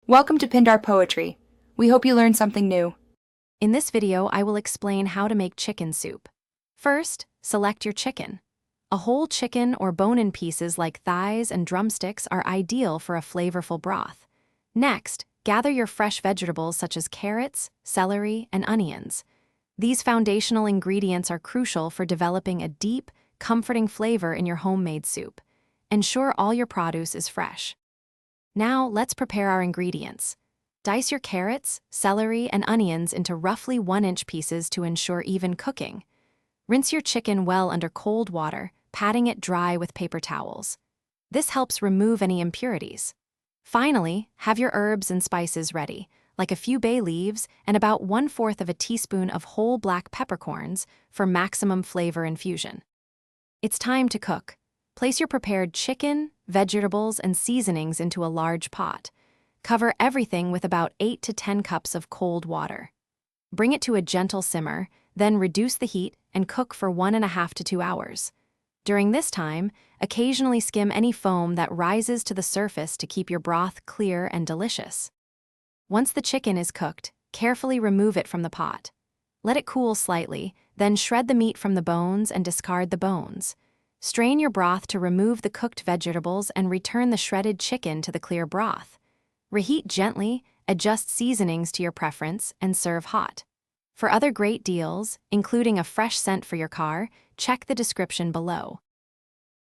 Welcome to Pindar Poetry. We hope you learned something new. In this video, I will explain how to make chicken soup. First, select your chicken. A whole chicken or bone-in pieces like thighs and drumsticks are ideal for a flavorful broth. Next, gather your fresh vegetables such as carrots, celery, and onions. These foundational ingredients are crucial for developing a deep, comforting flavor in your homemade soup. Ensure all your produce is fresh. Now, let's prepare our ingredients. Dice your carrots, celery, and onions into roughly 1-inch pieces to ensure even cooking. Rinse your chicken well under cold water, patting it dry with paper towels. This helps remove any impurities. Finally, have your herbs and spices ready, like a few bay leaves and about 1/4 of a teaspoon of whole black peppercorns for maximum flavor infusion. It's time to cook. Place your prepared chicken, vegetables, and seasonings into a large pot. Cover everything with about 8 to 10 cups of cold water. Bring it to a gentle simmer, then reduce the heat and cook for 1.5 to 2 hours. During this time, occasionally skim any foam that rises to the surface to keep your broth clear and delicious. Once the chicken is cooked, carefully remove it from the pot. Let it cool slightly, then shred the meat from the bones and discard the bones. Strain your broth to remove the cooked vegetables and return the shredded chicken to the clear broth. Reheat gently, adjust seasonings to your preference, and serve hot. For other great deals, including a fresh scent for your car, check the description below.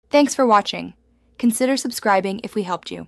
Thanks for watching. Consider subscribing if we helped you.